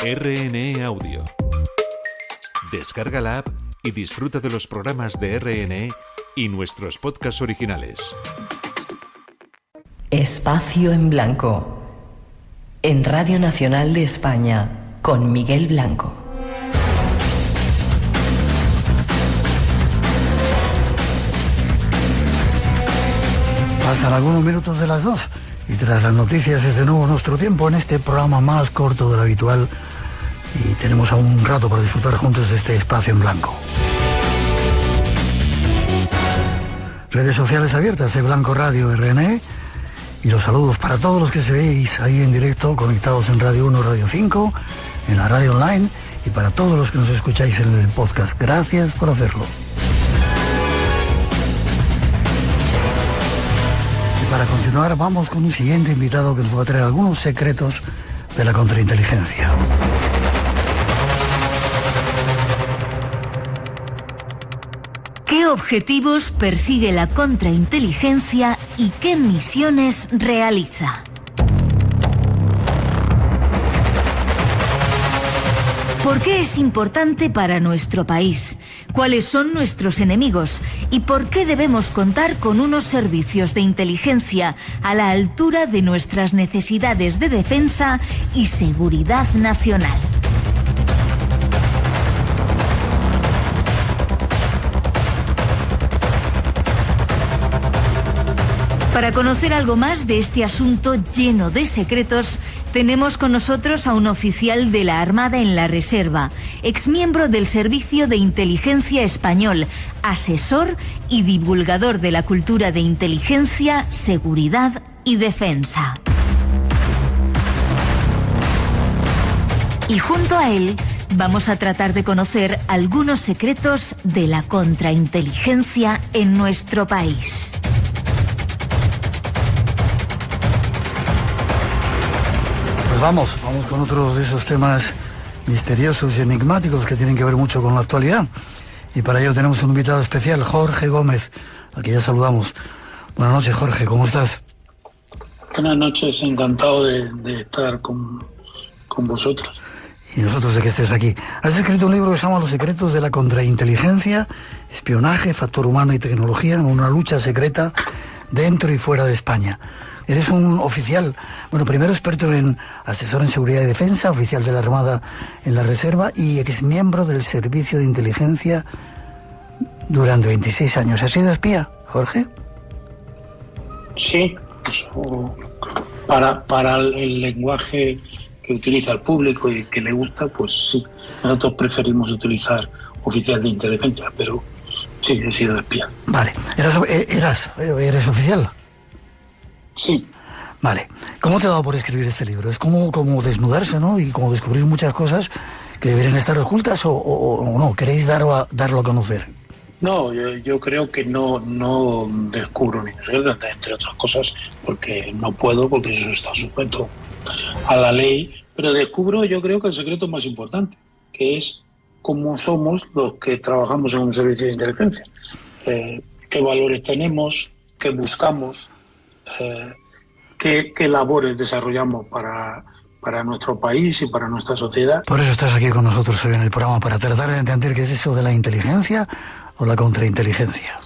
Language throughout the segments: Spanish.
RNE Audio. Descarga la app y disfruta de los programas de RNE y nuestros podcasts originales. Espacio en Blanco, en Radio Nacional de España, con Miguel Blanco. Pasan algunos minutos de las 2 y tras las noticias es de nuevo nuestro tiempo en este programa más corto de lo habitual y tenemos aún un rato para disfrutar juntos de este Espacio en Blanco. Redes sociales abiertas de Blanco Radio RNE y los saludos para todos los que se veis ahí en directo, conectados en Radio 1, Radio 5, en la radio online y para todos los que nos escucháis en el podcast. Gracias por hacerlo. Para continuar, vamos con un siguiente invitado que nos va a traer algunos secretos de la contrainteligencia. ¿Qué objetivos persigue la contrainteligencia y qué misiones realiza? ¿Por qué es importante para nuestro país? ¿Cuáles son nuestros enemigos? ¿Y por qué debemos contar con unos servicios de inteligencia a la altura de nuestras necesidades de defensa y seguridad nacional? Para conocer algo más de este asunto lleno de secretos, tenemos con nosotros a un oficial de la Armada en la Reserva, exmiembro del Servicio de Inteligencia Español, asesor y divulgador de la cultura de inteligencia, seguridad y defensa. Y junto a él vamos a tratar de conocer algunos secretos de la contrainteligencia en nuestro país. Vamos con otro de esos temas misteriosos y enigmáticos que tienen que ver mucho con la actualidad. Y para ello tenemos un invitado especial, Jorge Gómez, al que ya saludamos. Buenas noches, Jorge, ¿cómo estás? Buenas noches, encantado de estar con vosotros. Y nosotros de que estés aquí. Has escrito un libro que se llama Los secretos de la contrainteligencia, espionaje, factor humano y tecnología en una lucha secreta dentro y fuera de España. Eres un oficial, bueno, primero experto en asesor en seguridad y defensa, oficial de la Armada en la Reserva y exmiembro del Servicio de Inteligencia durante 26 años. ¿Has sido espía, Jorge? Sí, para el lenguaje que utiliza el público y que le gusta, pues sí. Nosotros preferimos utilizar oficial de inteligencia, pero sí, he sido espía. Vale, ¿eres oficial? Sí. Vale. ¿Cómo te ha dado por escribir este libro? Es como desnudarse, ¿no? Y como descubrir muchas cosas que deberían estar ocultas o no. ¿Queréis darlo a conocer? No, yo creo que no descubro ningún secreto, entre otras cosas, porque no puedo, porque eso está sujeto a la ley. Pero descubro, yo creo que el secreto más importante, que es cómo somos los que trabajamos en un servicio de inteligencia. Qué valores tenemos, qué buscamos, qué labores desarrollamos para nuestro país y para nuestra sociedad. Por eso estás aquí con nosotros hoy en el programa, para tratar de entender qué es eso de la inteligencia o la contrainteligencia.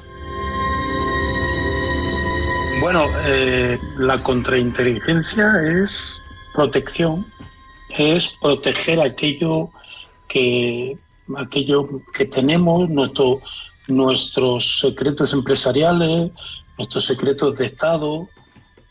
Bueno, la contrainteligencia es protección, es proteger aquello que tenemos, nuestros secretos empresariales, nuestros secretos de Estado,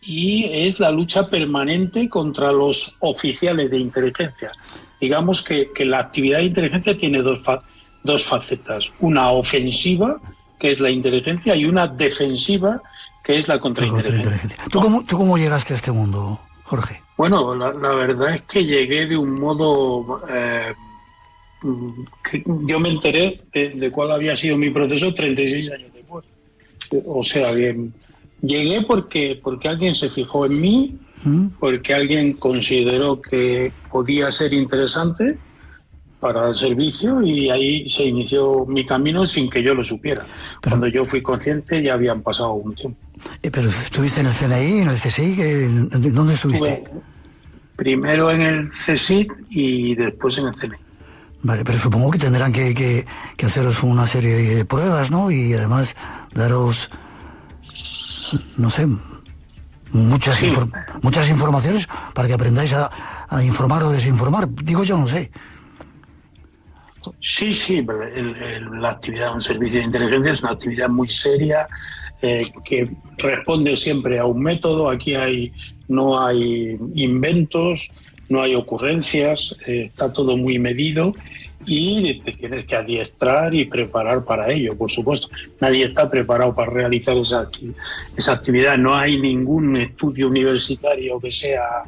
y es la lucha permanente contra los oficiales de inteligencia. Digamos que la actividad de inteligencia tiene dos facetas, una ofensiva, que es la inteligencia, y una defensiva, que es la contrainteligencia. ¿Tú cómo llegaste a este mundo, Jorge? Bueno, la verdad es que llegué de un modo... que yo me enteré de cuál había sido mi proceso 36 años después. O sea, bien, llegué porque alguien se fijó en mí, porque alguien consideró que podía ser interesante para el servicio y ahí se inició mi camino sin que yo lo supiera. Cuando yo fui consciente ya habían pasado un tiempo. ¿Pero estuviste en el CNI, en el CSI? ¿Dónde estuviste? Primero en el CSIC y después en el CNI. Vale, pero supongo que tendrán que haceros una serie de pruebas, ¿no? Y además daros, no sé, muchas informaciones para que aprendáis a informar o desinformar. Digo yo, no sé. Sí, la actividad de un servicio de inteligencia es una actividad muy seria, que responde siempre a un método. Aquí no hay inventos, no hay ocurrencias, está todo muy medido y te tienes que adiestrar y preparar para ello, por supuesto. Nadie está preparado para realizar esa actividad. No hay ningún estudio universitario que sea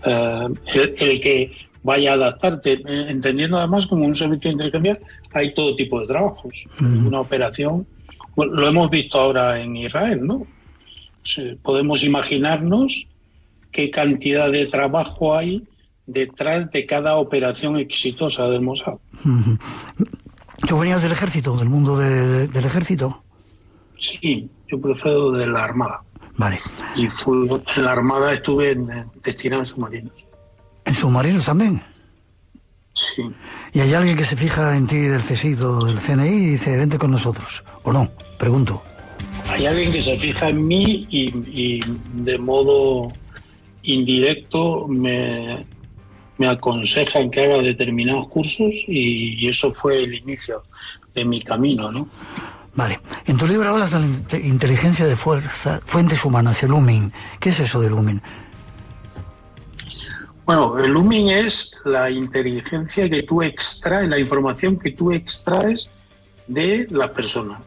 el que vaya a adaptarte, entendiendo además como un servicio de inteligencia hay todo tipo de trabajos. Una operación, lo hemos visto ahora en Israel, ¿no? Podemos imaginarnos qué cantidad de trabajo hay detrás de cada operación exitosa del Mossad. ¿Tú venías del ejército, del mundo del ejército? Sí, yo procedo de la Armada. Vale. Y en la Armada estuve destinado en submarinos. ¿En submarinos también? Sí. ¿Y hay alguien que se fija en ti del CSIC o del CNI y dice, vente con nosotros? ¿O no? Pregunto. Hay alguien que se fija en mí y de modo indirecto me aconseja en que haga determinados cursos y eso fue el inicio de mi camino, ¿no? Vale. En tu libro hablas de la inteligencia de fuentes humanas, el Lumin. ¿Qué es eso del Lumin? Bueno, el Lumin es la inteligencia que tú extraes, la información que tú extraes de las personas.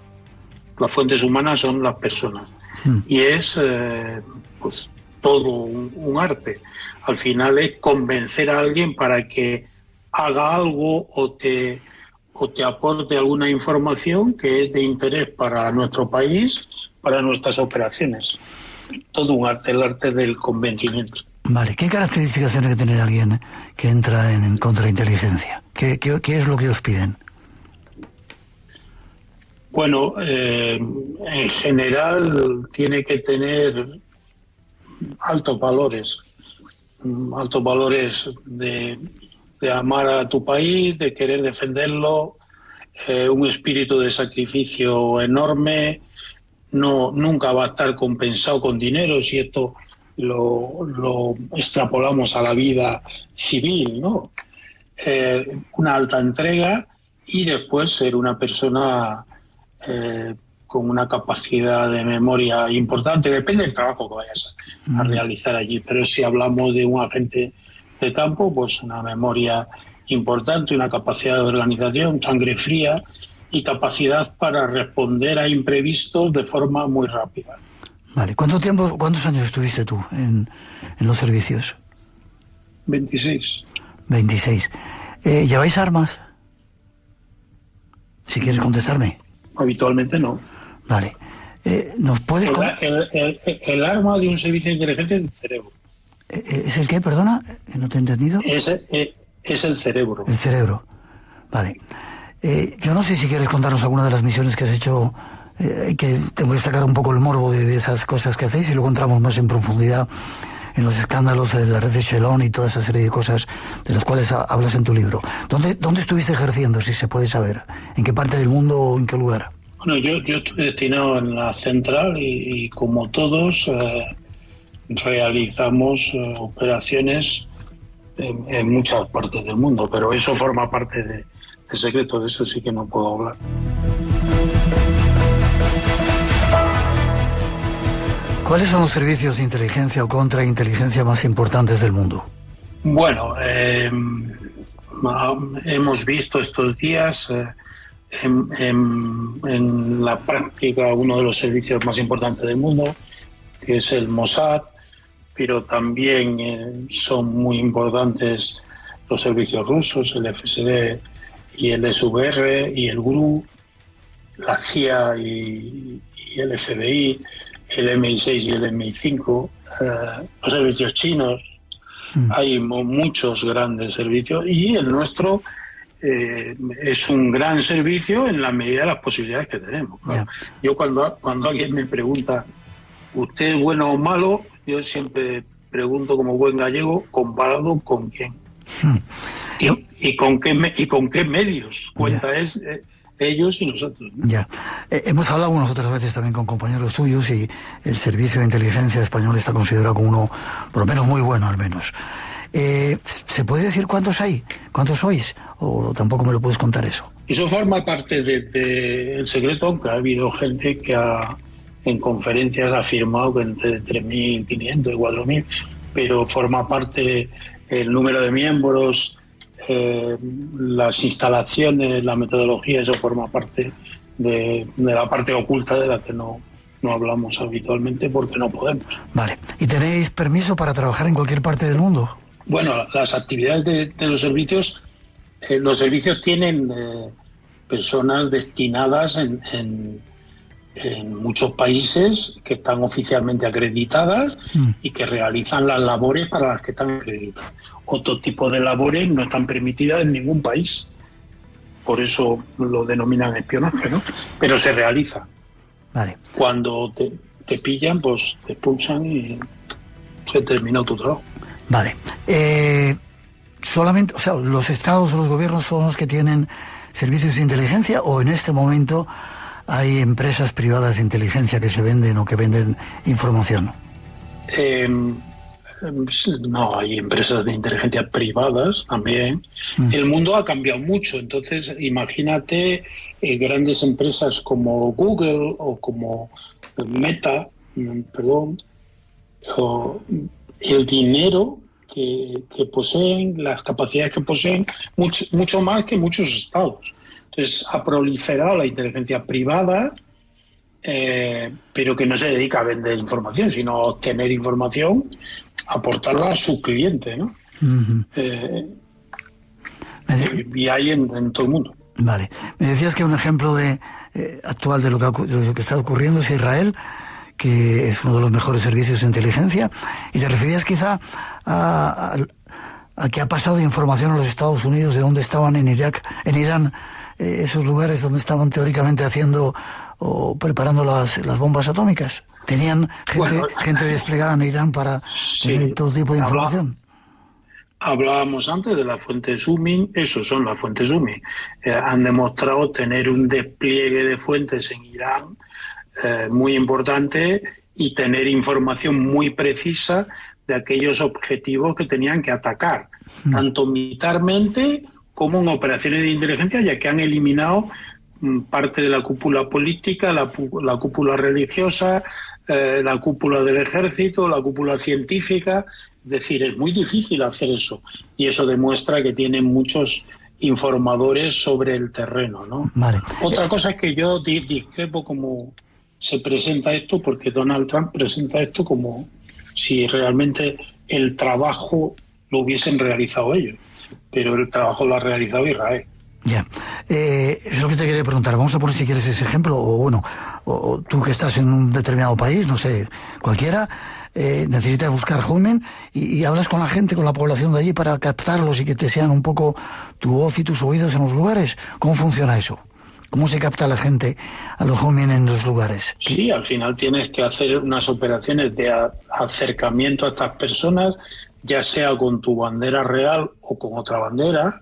Las fuentes humanas son las personas. Y es pues todo un arte. Al final es convencer a alguien para que haga algo o te aporte alguna información que es de interés para nuestro país, para nuestras operaciones. Todo un arte, el arte del convencimiento. Vale, ¿qué características tiene que tener alguien que entra en contrainteligencia? ¿Qué es lo que os piden? Bueno, en general tiene que tener altos valores de amar a tu país, de querer defenderlo, un espíritu de sacrificio enorme, nunca va a estar compensado con dinero si esto lo extrapolamos a la vida civil, ¿no? Una alta entrega y después ser una persona con una capacidad de memoria importante. Depende del trabajo que vayas a realizar allí, pero si hablamos de un agente de campo, pues una memoria importante, una capacidad de organización, sangre fría y capacidad para responder a imprevistos de forma muy rápida. Vale, ¿cuántos años estuviste tú en los servicios? 26. 26. ¿Lleváis armas? Si quieres contestarme. Habitualmente no. Vale. ¿Nos puedes el arma de un servicio de inteligencia es el cerebro. ¿Es el qué, perdona? ¿No te he entendido? Es el cerebro. El cerebro. Vale. Yo no sé si quieres contarnos alguna de las misiones que has hecho, que te voy a sacar un poco el morbo de esas cosas que hacéis y luego entramos más en profundidad en los escándalos, en la red de Shelon y toda esa serie de cosas de las cuales hablas en tu libro. ¿Dónde estuviste ejerciendo, si se puede saber? ¿En qué parte del mundo o en qué lugar? Bueno, yo estuve destinado en la central y como todos realizamos operaciones en muchas partes del mundo, pero eso forma parte de secreto, de eso sí que no puedo hablar. ¿Cuáles son los servicios de inteligencia o contrainteligencia más importantes del mundo? Bueno, hemos visto estos días en la práctica uno de los servicios más importantes del mundo, que es el Mossad, pero también son muy importantes los servicios rusos, el FSB y el SVR y el GRU, la CIA y el FBI, el MI6 y el MI5, los servicios chinos. Hay muchos grandes servicios y el nuestro es un gran servicio en la medida de las posibilidades que tenemos. Claro. Yo cuando alguien me pregunta, ¿usted es bueno o malo? Yo siempre pregunto como buen gallego, ¿comparado con quién? ¿Y con qué medios? Cuenta es ellos y nosotros, ¿no? Ya. Hemos hablado unas otras veces también con compañeros tuyos y el servicio de inteligencia español está considerado como uno, por lo menos muy bueno al menos. ¿Se puede decir cuántos hay? ¿Cuántos sois? ¿O tampoco me lo puedes contar eso? Eso forma parte del secreto, aunque ha habido gente que en conferencias ha afirmado que entre 3.500 y 4.000, pero forma parte el número de miembros, las instalaciones, la metodología, eso forma parte de la parte oculta de la que no hablamos habitualmente porque no podemos. Vale. ¿Y tenéis permiso para trabajar en cualquier parte del mundo? Bueno, las actividades de los servicios tienen personas destinadas en muchos países que están oficialmente acreditadas y que realizan las labores para las que están acreditadas. Otro tipo de labores no están permitidas en ningún país. Por eso lo denominan espionaje, ¿no? Pero se realiza. Vale. Cuando te pillan, pues te expulsan y se terminó tu trabajo. Vale. Solamente, o sea, los estados o los gobiernos son los que tienen servicios de inteligencia, o en este momento hay empresas privadas de inteligencia que se venden o que venden información. No, hay empresas de inteligencia privadas también. El mundo ha cambiado mucho, entonces imagínate grandes empresas como Google o como Meta, o el dinero que poseen, las capacidades que poseen, mucho más que muchos estados. Entonces ha proliferado la inteligencia privada, pero que no se dedica a vender información, sino a obtener información, aportarla a sus clientes, ¿no? Y hay en todo el mundo. Vale. Me decías que un ejemplo actual de lo que está ocurriendo es Israel, que es uno de los mejores servicios de inteligencia, y te referías quizá a que ha pasado información a los Estados Unidos de dónde estaban en Irak, en Irán, esos lugares donde estaban teóricamente haciendo o preparando las bombas atómicas. ¿Tenían gente desplegada en Irán para tener todo tipo de información? Hablábamos antes de las fuentes SUMI, esos son las fuentes SUMI. Han demostrado tener un despliegue de fuentes en Irán muy importante y tener información muy precisa de aquellos objetivos que tenían que atacar, tanto militarmente como en operaciones de inteligencia, ya que han eliminado parte de la cúpula política, la cúpula religiosa, la cúpula del ejército, la cúpula científica. Es decir, es muy difícil hacer eso, y eso demuestra que tienen muchos informadores sobre el terreno, ¿no? Vale. Otra cosa es que yo discrepo como se presenta esto, porque Donald Trump presenta esto como si realmente el trabajo lo hubiesen realizado ellos, pero el trabajo lo ha realizado Israel. Ya, es lo que te quería preguntar. Vamos a poner, si quieres, ese ejemplo, o bueno, o tú que estás en un determinado país, no sé, cualquiera, necesitas buscar Human y hablas con la gente, con la población de allí para captarlos y que te sean un poco tu voz y tus oídos en los lugares. ¿Cómo funciona eso? ¿Cómo se capta a la gente, a los Human en los lugares? Sí, al final tienes que hacer unas operaciones de acercamiento a estas personas, ya sea con tu bandera real o con otra bandera,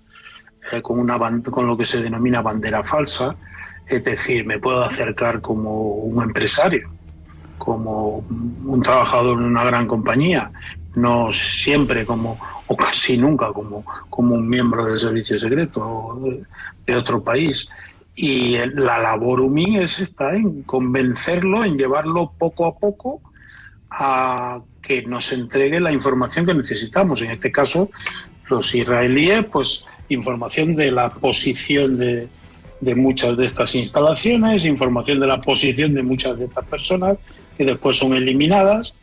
con lo que se denomina bandera falsa. Es decir, me puedo acercar como un empresario, como un trabajador en una gran compañía, no siempre o casi nunca como un miembro del servicio secreto de otro país. Y la labor UMI está en convencerlo, en llevarlo poco a poco a que nos entregue la información que necesitamos. En este caso, los israelíes, pues información de la posición de muchas de estas instalaciones, información de la posición de muchas de estas personas que después son eliminadas.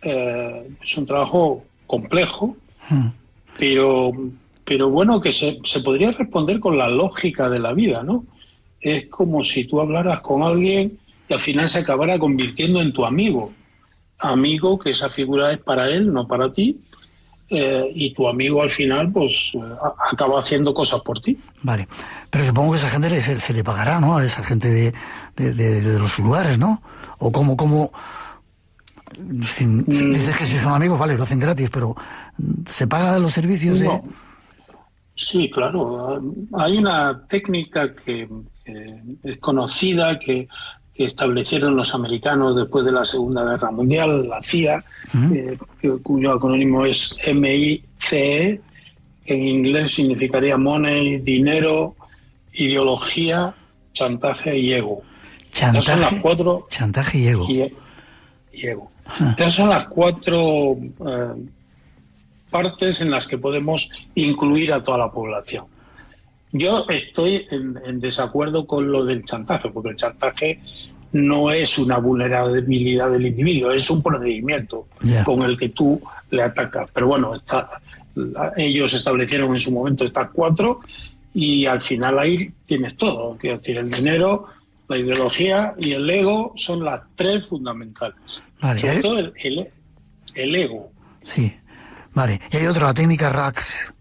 Es un trabajo complejo, pero bueno, que se podría responder con la lógica de la vida, ¿no? Es como si tú hablaras con alguien y al final se acabara convirtiendo en tu amigo, que esa figura es para él, no para ti. Y tu amigo al final pues acaba haciendo cosas por ti. Vale, pero supongo que esa gente se le pagará, ¿no? A esa gente de los lugares, ¿no? O cómo Dices que si son amigos, vale, lo hacen gratis, pero ¿se paga los servicios? No. Sí, claro. Hay una técnica que es conocida, que establecieron los americanos después de la Segunda Guerra Mundial, la CIA, cuyo acrónimo es MICE, que en inglés significaría money, dinero, ideología, chantaje y ego. Esas son las cuatro. Chantaje y ego. Y ego. Esas son las cuatro partes en las que podemos incluir a toda la población. Yo estoy en desacuerdo con lo del chantaje, porque el chantaje no es una vulnerabilidad del individuo, es un procedimiento con el que tú le atacas. Pero bueno, ellos establecieron en su momento estas cuatro y al final ahí tienes todo. Quiero decir, el dinero, la ideología y el ego son las tres fundamentales. Vale. Sobre todo el ego. Sí, vale. Y hay otra, la técnica RAX.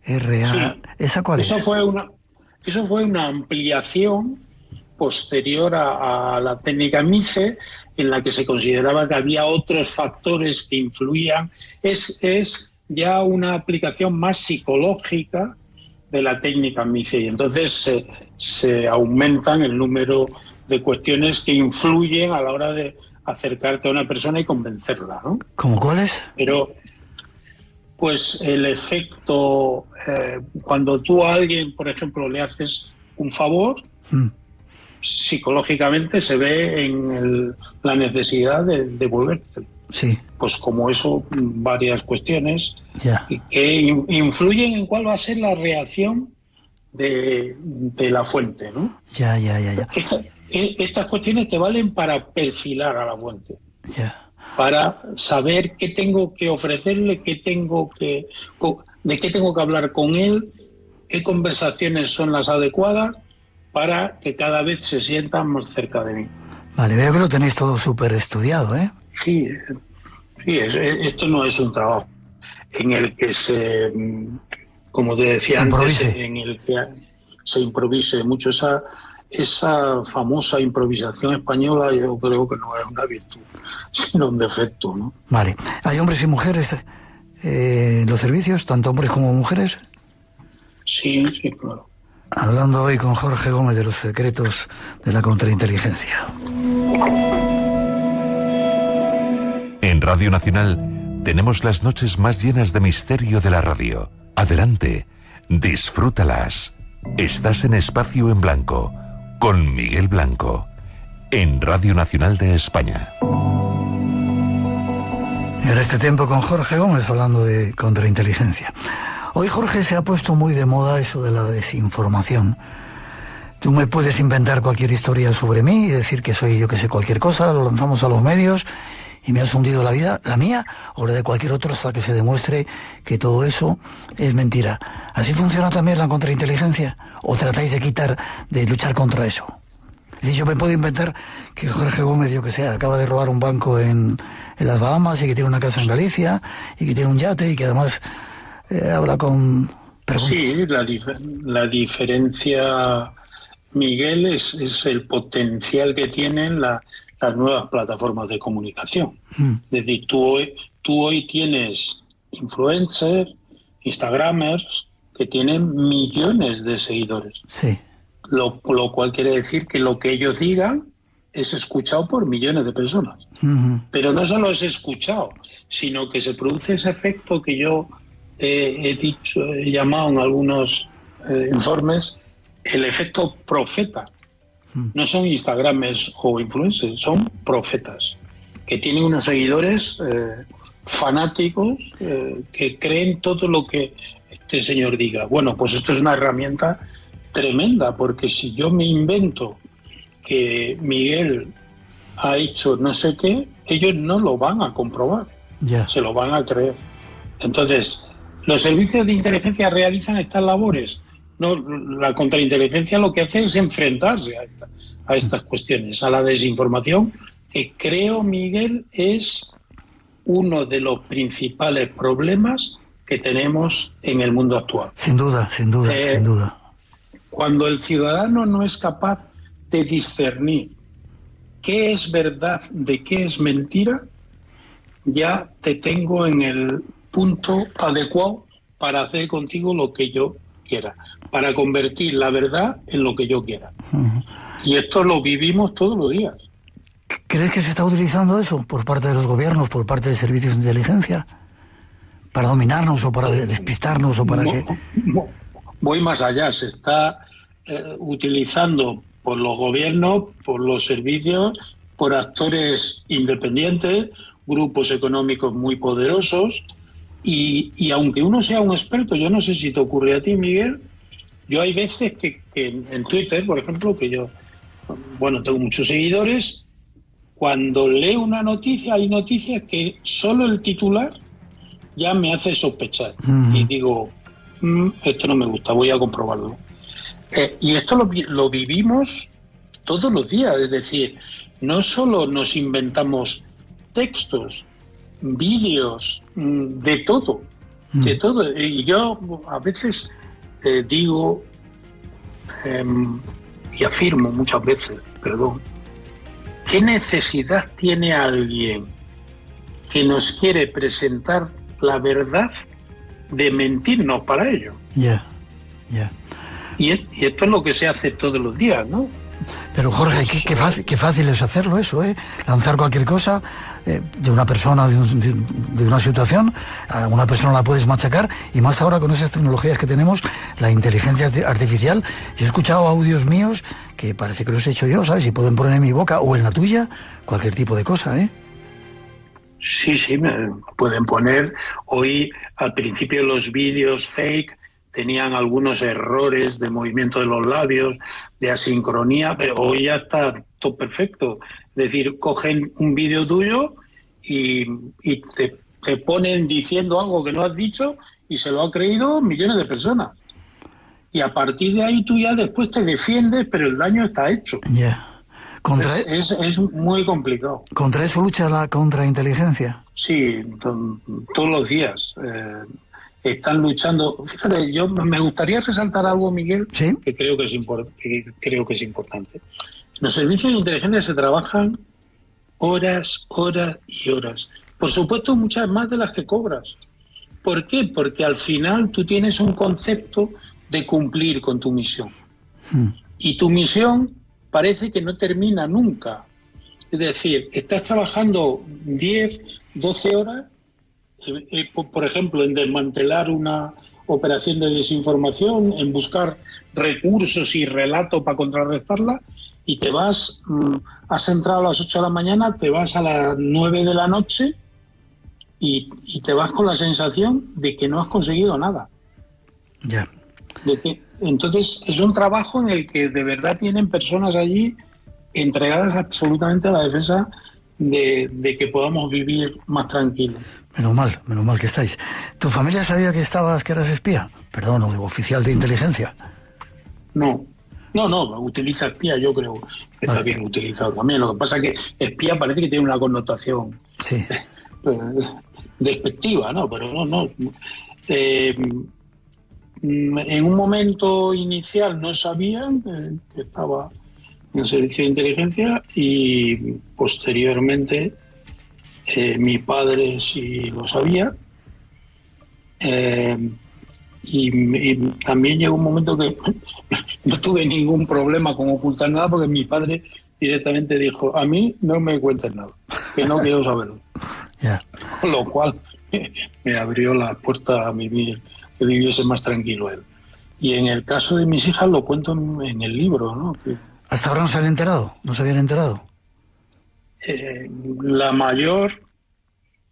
R-A. Sí. ¿Esa cuál es? Eso fue una ampliación posterior a la técnica MICE, en la que se consideraba que había otros factores que influían. Es ya una aplicación más psicológica de la técnica MICE, y entonces se aumentan el número de cuestiones que influyen a la hora de acercarte a una persona y convencerla, ¿no? ¿Cómo cuáles? Pero pues el efecto, cuando tú a alguien, por ejemplo, le haces un favor, psicológicamente se ve en la necesidad de devolverte. Sí. Pues como eso, varias cuestiones Ya. que influyen en cuál va a ser la reacción de la fuente, ¿no? Ya. Estas cuestiones te valen para perfilar a la fuente. Ya. Para saber qué tengo que ofrecerle, de qué tengo que hablar con él, qué conversaciones son las adecuadas para que cada vez se sientan más cerca de mí. Vale, veo que lo tenéis todo súper estudiado, ¿eh? Sí, esto no es un trabajo en el que como te decía antes, en el que se improvise mucho. Esa famosa improvisación española yo creo que no es una virtud, sino un defecto, ¿no? Vale. ¿Hay hombres y mujeres en los servicios, tanto hombres como mujeres? Sí, claro. Hablando hoy con Jorge Gómez de los secretos de la contrainteligencia. En Radio Nacional tenemos las noches más llenas de misterio de la radio. Adelante, disfrútalas. Estás en Espacio en Blanco, con Miguel Blanco, en Radio Nacional de España. Y ahora este tiempo con Jorge Gómez hablando de contrainteligencia. Hoy, Jorge, se ha puesto muy de moda eso de la desinformación. Tú me puedes inventar cualquier historia sobre mí y decir que soy yo que sé cualquier cosa, lo lanzamos a los medios y me has hundido la vida, la mía o la de cualquier otro, hasta que se demuestre que todo eso es mentira. ¿Así funciona también la contrainteligencia? ¿O tratáis de luchar contra eso? Es decir, yo me puedo inventar que Jorge Gómez, yo que sé, acaba de robar un banco en las Bahamas y que tiene una casa en Galicia y que tiene un yate y que además habla con... Sí, la diferencia, Miguel, es el potencial que tienen las nuevas plataformas de comunicación. Es decir, tú hoy tienes influencers, instagramers, que tienen millones de seguidores. Sí. Lo cual quiere decir que lo que ellos digan es escuchado por millones de personas. Pero no solo es escuchado, sino que se produce ese efecto que yo he llamado en algunos informes el efecto profeta. No son instagramers o influencers, son profetas que tienen unos seguidores fanáticos que creen todo lo que este señor diga. Bueno, pues esto es una herramienta tremenda, porque si yo me invento que Miguel ha hecho no sé qué, ellos no lo van a comprobar, se lo van a creer. Entonces, los servicios de inteligencia realizan estas labores. No, la contrainteligencia lo que hace es enfrentarse a estas cuestiones, a la desinformación, que creo, Miguel, es uno de los principales problemas que tenemos en el mundo actual. Sin duda. Cuando el ciudadano no es capaz de discernir qué es verdad de qué es mentira, ya te tengo en el punto adecuado para hacer contigo lo que yo quiera, para convertir la verdad en lo que yo quiera. Y esto lo vivimos todos los días. ¿Crees que se está utilizando eso por parte de los gobiernos, por parte de servicios de inteligencia? ¿Para dominarnos o para despistarnos o para qué? Voy más allá, se está utilizando por los gobiernos, por los servicios, por actores independientes, grupos económicos muy poderosos, y aunque uno sea un experto, yo no sé si te ocurre a ti, Miguel, yo hay veces que en Twitter, por ejemplo, que yo, tengo muchos seguidores, cuando leo una noticia, hay noticias que solo el titular ya me hace sospechar. Y digo, esto no me gusta, voy a comprobarlo. Y esto lo vivimos todos los días, es decir, no solo nos inventamos textos, vídeos, de todo. Y yo a veces digo y afirmo muchas veces, ¿qué necesidad tiene alguien que nos quiere presentar la verdad de mentirnos para ello? Y esto es lo que se hace todos los días, ¿no? Pero Jorge, qué fácil es hacerlo eso, ¿eh? Lanzar cualquier cosa de una persona, de una situación, a una persona la puedes machacar, y más ahora con esas tecnologías que tenemos, la inteligencia artificial. Yo he escuchado audios míos que parece que los he hecho yo, ¿sabes? Y pueden poner en mi boca o en la tuya cualquier tipo de cosa, ¿eh? Sí, me pueden poner. Hoy, al principio, los vídeos fake tenían algunos errores de movimiento de los labios, de asincronía, pero hoy ya está todo perfecto. Es decir, cogen un vídeo tuyo y te ponen diciendo algo que no has dicho y se lo han creído millones de personas. Y a partir de ahí tú ya después te defiendes, pero el daño está hecho. Es muy complicado. ¿Contra eso lucha la contrainteligencia? Sí, todos los días. Están luchando. Fíjate, yo me gustaría resaltar algo, Miguel, ¿sí? que creo que es importante. Los servicios de inteligencia se trabajan horas y horas. Por supuesto, muchas más de las que cobras. ¿Por qué? Porque al final tú tienes un concepto de cumplir con tu misión. Y tu misión parece que no termina nunca. Es decir, estás trabajando 10, 12 horas, por ejemplo, en desmantelar una operación de desinformación, en buscar recursos y relatos para contrarrestarla, y te vas, has entrado a las 8 de la mañana, te vas a las 9 de la noche y te vas con la sensación de que no has conseguido nada. Ya. Entonces es un trabajo en el que de verdad tienen personas allí entregadas absolutamente a la defensa de que podamos vivir más tranquilos. Menos mal que estáis. ¿Tu familia sabía que eras espía? Perdón, o oficial de inteligencia. No, utiliza espía, yo creo que está bien utilizado también. Lo que pasa es que espía parece que tiene una connotación despectiva, ¿no? Pero no. En un momento inicial no sabían que estaba en el servicio de inteligencia, y posteriormente mi padre sí lo sabía, y también llegó un momento que no tuve ningún problema con ocultar nada, porque mi padre directamente dijo: a mí no me cuentes nada, que no quiero saberlo. Con lo cual me abrió las puertas a vivir, que viviese más tranquilo él. Y en el caso de mis hijas lo cuento en el libro, ¿no? ¿Hasta ahora no se habían enterado? La mayor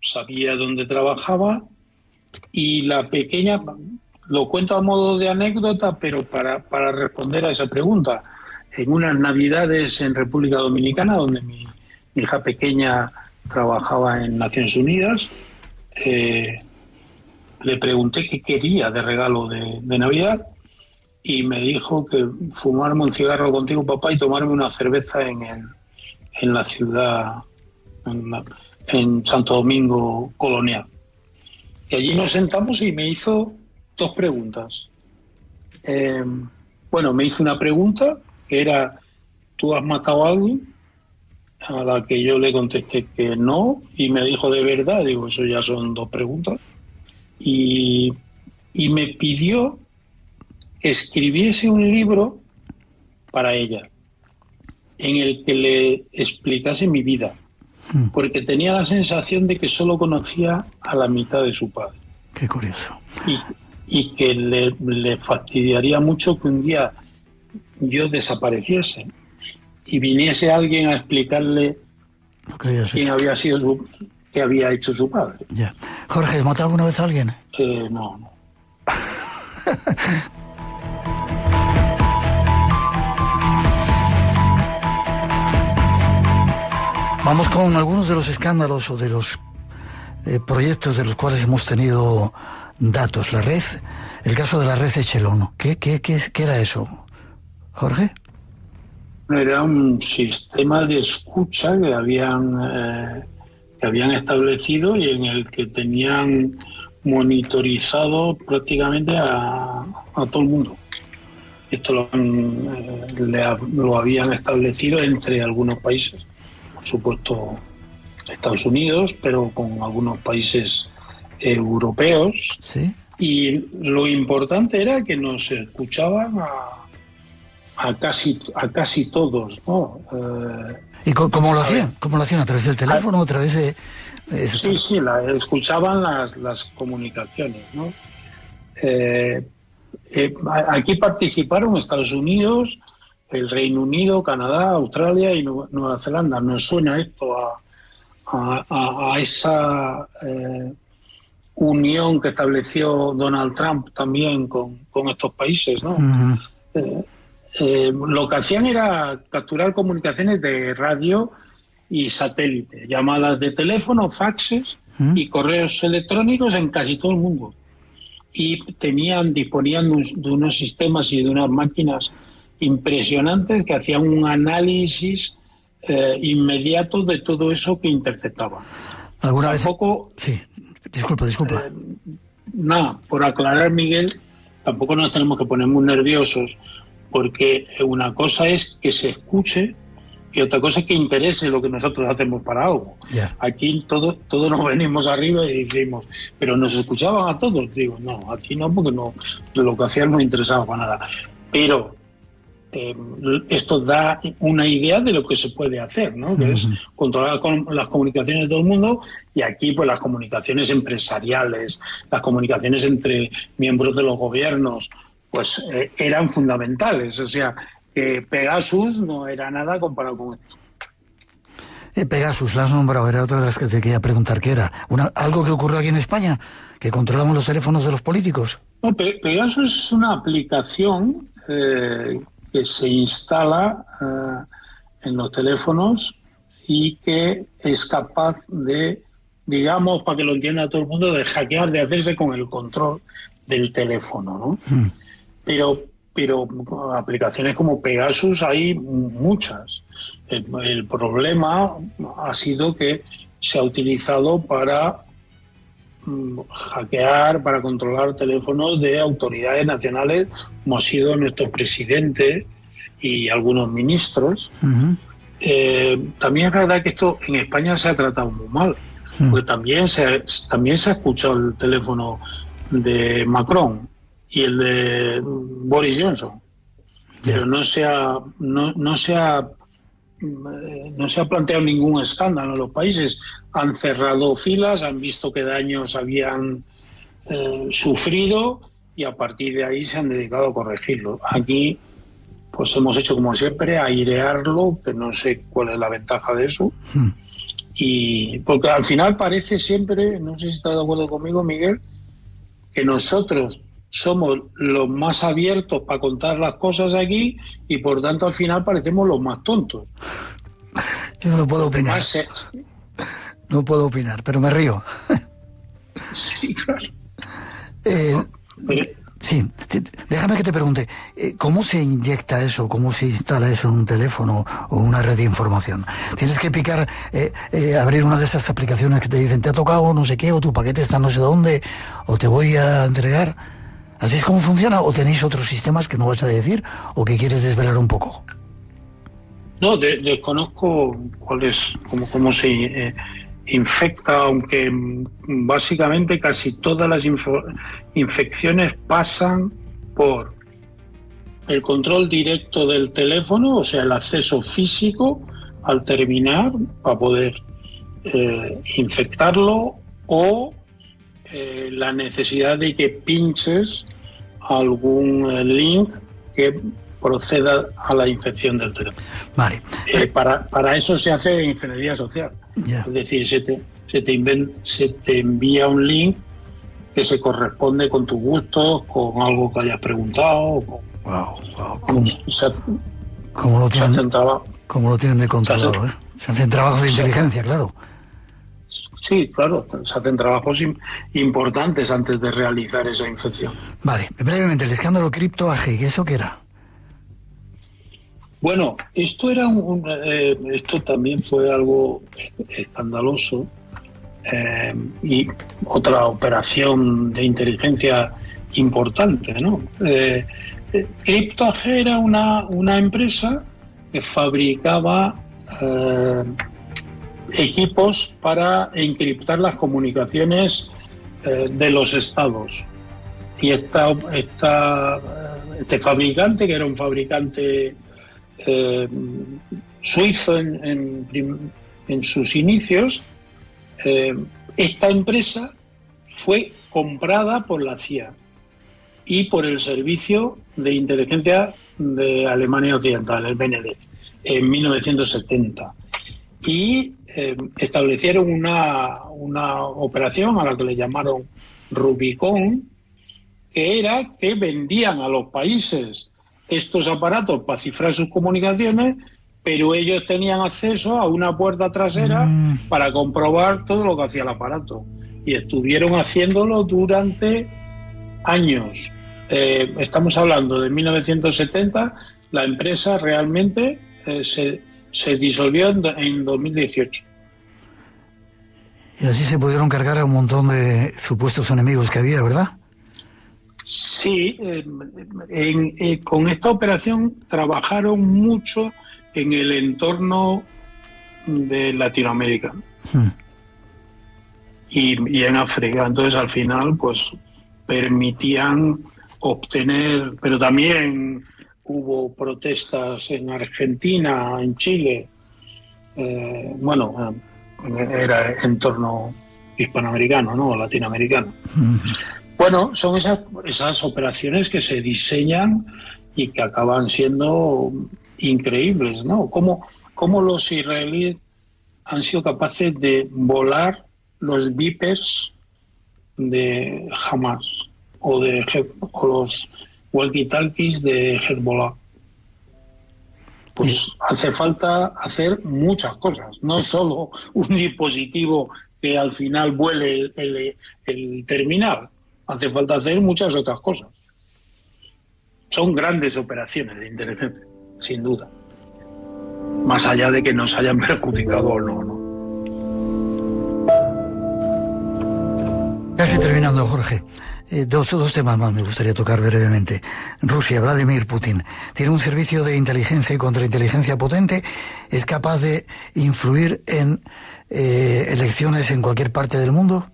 sabía dónde trabajaba, y la pequeña, lo cuento a modo de anécdota, pero para responder a esa pregunta. En unas navidades en República Dominicana, donde mi hija pequeña trabajaba en Naciones Unidas, le pregunté qué quería de regalo de Navidad, y me dijo que fumarme un cigarro contigo, papá, y tomarme una cerveza en la ciudad, en Santo Domingo Colonial. Y allí nos sentamos y me hizo 2 preguntas. Me hizo una pregunta que era: ¿tú has matado a alguien? a la que yo le contesté que no, y me dijo de verdad, digo, eso ya son 2 preguntas, y me pidió que escribiese un libro para ella, en el que le explicase mi vida, porque tenía la sensación de que solo conocía a la mitad de su padre. Qué curioso. Y que le fastidiaría mucho que un día yo desapareciese y viniese alguien a explicarle quién había sido qué había hecho su padre. Ya. Jorge, ¿has matado alguna vez a alguien? No. Vamos con algunos de los escándalos o de los proyectos de los cuales hemos tenido datos. La red, el caso de la red Echelon. ¿Qué era eso, Jorge? Era un sistema de escucha que habían establecido y en el que tenían monitorizado prácticamente a todo el mundo. Esto lo habían establecido entre algunos países, por supuesto Estados Unidos, pero con algunos países europeos. ¿Sí? Y lo importante era que nos escuchaban a casi todos, ¿no? ¿Y cómo lo hacían? ¿Cómo lo hacían? ¿A través del teléfono? ¿A través de...? Sí, escuchaban las comunicaciones, ¿no? Aquí participaron Estados Unidos, el Reino Unido, Canadá, Australia y Nueva Zelanda. Nos suena esto a esa unión que estableció Donald Trump también con estos países, ¿no? Uh-huh. Lo que hacían era capturar comunicaciones de radio y satélite, llamadas de teléfono, faxes y correos electrónicos en casi todo el mundo. Y disponían de unos sistemas y de unas máquinas impresionantes que hacían un análisis inmediato de todo eso que interceptaban. ¿Alguna Tampoco, vez? Sí, disculpa. Nada, por aclarar, Miguel, tampoco nos tenemos que poner muy nerviosos, porque una cosa es que se escuche y otra cosa es que interese lo que nosotros hacemos para algo. Yeah. Aquí todos nos venimos arriba y decimos, pero nos escuchaban a todos. Digo, no, aquí no, porque no, lo que hacían no interesaba para nada. Pero esto da una idea de lo que se puede hacer, ¿no? Que es controlar las comunicaciones de todo el mundo, y aquí pues las comunicaciones empresariales, las comunicaciones entre miembros de los gobiernos, pues eran fundamentales. O sea, que Pegasus no era nada comparado con esto. Pegasus, la has nombrado, era otra de las que te quería preguntar. ¿Qué era? ¿Algo que ocurrió aquí en España? ¿Que controlamos los teléfonos de los políticos? No, Pegasus es una aplicación que se instala en los teléfonos y que es capaz de, digamos, para que lo entienda todo el mundo, de hackear, de hacerse con el control del teléfono, ¿no? Pero aplicaciones como Pegasus hay muchas. El problema ha sido que se ha utilizado para hackear, para controlar teléfonos de autoridades nacionales, como ha sido nuestro presidente y algunos ministros. Uh-huh. También es verdad que esto en España se ha tratado muy mal, porque también se ha escuchado el teléfono de Macron y el de Boris Johnson, pero no se ha planteado ningún escándalo. Los países han cerrado filas, han visto qué daños habían sufrido y a partir de ahí se han dedicado a corregirlo. Aquí pues hemos hecho como siempre, airearlo, que no sé cuál es la ventaja de eso. Y porque al final parece siempre, no sé si estás de acuerdo conmigo, Miguel, que nosotros somos los más abiertos para contar las cosas aquí y por tanto al final parecemos los más tontos. Yo no puedo opinar. No puedo opinar, pero me río. Sí, claro. Sí, déjame que te pregunte, ¿cómo se inyecta eso? ¿Cómo se instala eso en un teléfono o una red de información? Tienes que picar, abrir una de esas aplicaciones que te dicen, te ha tocado no sé qué, o tu paquete está no sé dónde, o te voy a entregar. ¿Así es como funciona? ¿O tenéis otros sistemas que no vas a decir o que quieres desvelar un poco? No, desconozco cómo se infecta, aunque básicamente casi todas las infecciones pasan por el control directo del teléfono, o sea, el acceso físico al terminar para poder infectarlo, o la necesidad de que pinches algún link que proceda a la infección del teléfono. Vale. Para eso se hace ingeniería social. Yeah. Es decir, se te envía un link que se corresponde con tus gustos, con algo que hayas preguntado. ¿Cómo lo tienen de controlado? Se hacen trabajos de inteligencia, claro. Sí, claro, se hacen trabajos importantes antes de realizar esa infección. Vale, brevemente, el escándalo CryptoAG, ¿eso qué era? Bueno, esto esto también fue algo escandaloso, y otra operación de inteligencia importante, ¿no? CryptoAG era una empresa que fabricaba equipos para encriptar las comunicaciones de los estados. Y este fabricante, que era un fabricante suizo en sus inicios, esta empresa fue comprada por la CIA y por el Servicio de Inteligencia de Alemania Occidental, el BND, en 1970. Y establecieron una operación a la que le llamaron Rubicon, que era que vendían a los países estos aparatos para cifrar sus comunicaciones, pero ellos tenían acceso a una puerta trasera para comprobar todo lo que hacía el aparato. Y estuvieron haciéndolo durante años. Estamos hablando de 1970, la empresa realmente se disolvió en 2018. Y así se pudieron cargar a un montón de supuestos enemigos que había, ¿verdad? Sí, con esta operación trabajaron mucho en el entorno de Latinoamérica y en África. Entonces, al final, pues permitían obtener, pero también hubo protestas en Argentina, en Chile, era entorno hispanoamericano, ¿no? Latinoamericano. Bueno, son esas operaciones que se diseñan y que acaban siendo increíbles, ¿no? Cómo los israelíes han sido capaces de volar los Vipers de Hamas o los walkie-talkies de Hezbollah. Pues hace falta hacer muchas cosas, no solo un dispositivo que al final vuele el terminal. Hace falta hacer muchas otras cosas. Son grandes operaciones de inteligencia, sin duda. Más allá de que nos hayan perjudicado o no. Casi terminando, Jorge. Dos temas más me gustaría tocar brevemente. Rusia, Vladimir Putin, tiene un servicio de inteligencia y contrainteligencia potente. ¿Es capaz de influir en elecciones en cualquier parte del mundo?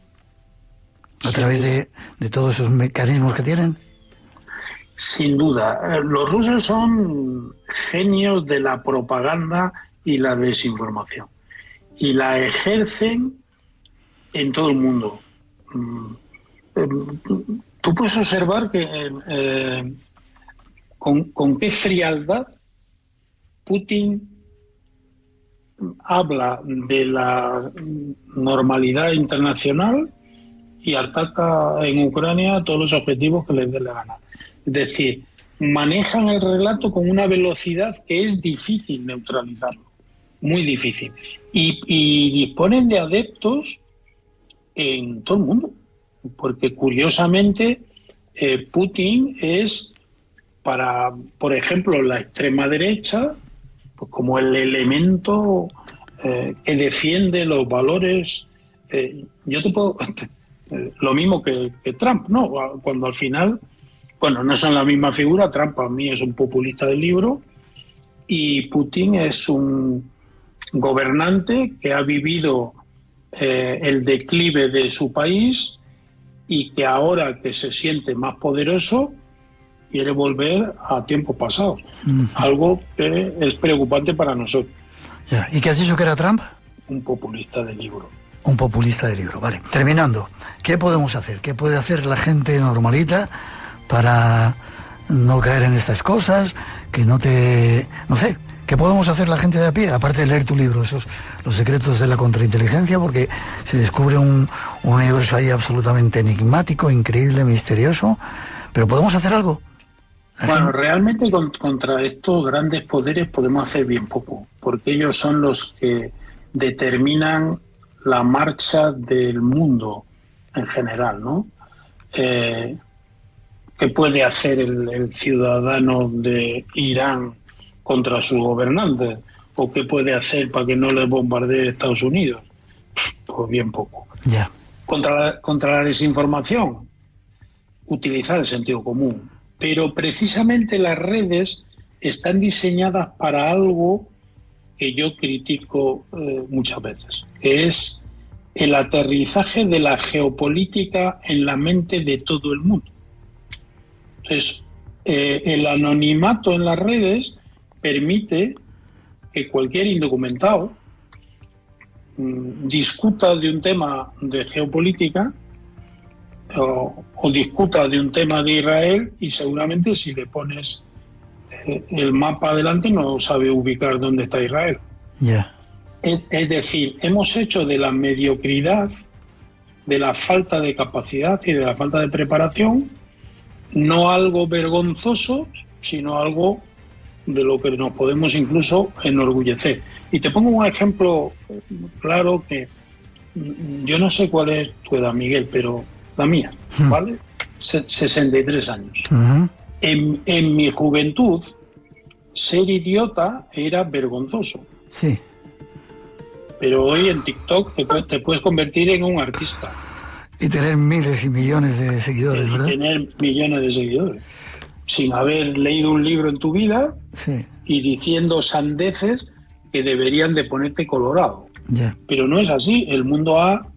¿A través de todos esos mecanismos que tienen? Sin duda. Los rusos son genios de la propaganda y la desinformación. Y la ejercen en todo el mundo. Tú puedes observar que con qué frialdad Putin habla de la normalidad internacional y ataca en Ucrania todos los objetivos que les dé la gana. Es decir, manejan el relato con una velocidad que es difícil neutralizarlo, muy difícil. Y disponen de adeptos en todo el mundo, porque curiosamente Putin es para, por ejemplo, la extrema derecha, pues como el elemento que defiende los valores. Yo te puedo... lo mismo que Trump, ¿no? Cuando al final, bueno, no son la misma figura. Trump a mí es un populista del libro, y Putin es un gobernante que ha vivido el declive de su país y que ahora que se siente más poderoso quiere volver a tiempos pasados, algo que es preocupante para nosotros. Ya. ¿Y qué has dicho que era Trump? Un populista de libro. Un populista de libro, vale. Terminando, ¿qué podemos hacer? ¿Qué puede hacer la gente normalita para no caer en estas cosas? Que no sé, ¿qué podemos hacer la gente de a pie? Aparte de leer tu libro, los secretos de la contrainteligencia, porque se descubre un universo ahí absolutamente enigmático, increíble, misterioso. ¿Pero podemos hacer algo? Bueno, realmente contra estos grandes poderes podemos hacer bien poco, porque ellos son los que determinan la marcha del mundo en general, ¿no? ¿Qué puede hacer el ciudadano de Irán contra sus gobernantes? ¿O qué puede hacer para que no le bombardee Estados Unidos? Pues bien poco. Ya. Contra la desinformación, utilizar el sentido común. Pero precisamente las redes están diseñadas para algo que yo critico muchas veces, que es el aterrizaje de la geopolítica en la mente de todo el mundo. Entonces, el anonimato en las redes permite que cualquier indocumentado discuta de un tema de geopolítica o discuta de un tema de Israel, y seguramente si le pones el mapa adelante no sabe ubicar dónde está Israel. Yeah. Es decir, hemos hecho de la mediocridad, de la falta de capacidad y de la falta de preparación, no algo vergonzoso, sino algo de lo que nos podemos incluso enorgullecer. Y te pongo un ejemplo claro que yo no sé cuál es tu edad, Miguel, pero la mía, ¿vale? 63 años. Uh-huh. En mi juventud, ser idiota era vergonzoso. Sí. Pero hoy en TikTok te puedes convertir en un artista. Y tener miles y millones de seguidores, ¿verdad? Y tener millones de seguidores. Sin haber leído un libro en tu vida, sí, y diciendo sandeces que deberían de ponerte colorado. Yeah. Pero no es así. El mundo ha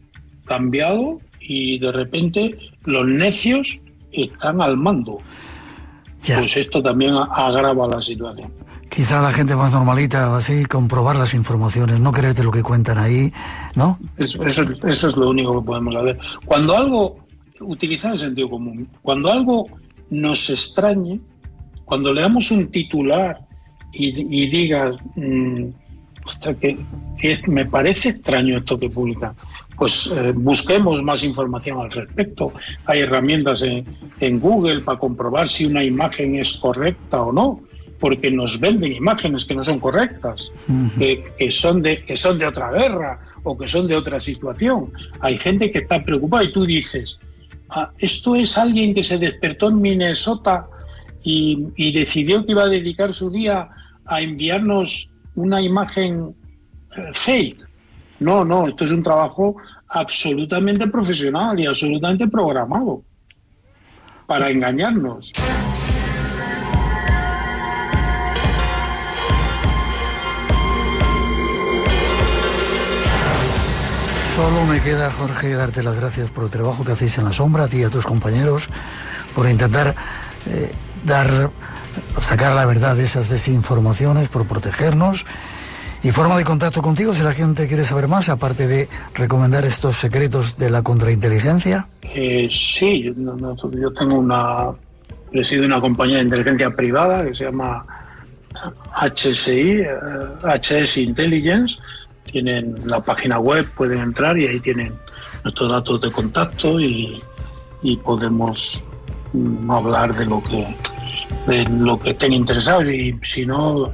cambiado y de repente los necios están al mando. Yeah. Pues esto también agrava la situación. Quizá la gente más normalita, así, comprobar las informaciones, no creerte lo que cuentan ahí, ¿no? Eso es lo único que podemos hacer. Cuando algo, utilizar el sentido común, cuando algo nos extrañe, cuando leamos un titular y digas, ostras, que me parece extraño esto que publican, pues busquemos más información al respecto. Hay herramientas en Google para comprobar si una imagen es correcta o no, porque nos venden imágenes que no son correctas, uh-huh, que son de otra guerra o que son de otra situación. Hay gente que está preocupada y tú dices, esto es alguien que se despertó en Minnesota y decidió que iba a dedicar su día a enviarnos una imagen fake. No, esto es un trabajo absolutamente profesional y absolutamente programado para engañarnos. Solo me queda, Jorge, darte las gracias por el trabajo que hacéis en la sombra, a ti y a tus compañeros, por intentar sacar la verdad de esas desinformaciones, por protegernos. Y forma de contacto contigo, si la gente quiere saber más, aparte de recomendar estos secretos de la contrainteligencia. Sí, yo tengo presido una compañía de inteligencia privada que se llama HSI, HS Intelligence. Tienen la página web, pueden entrar y ahí tienen nuestros datos de contacto y podemos hablar de lo que estén interesados. Y si no,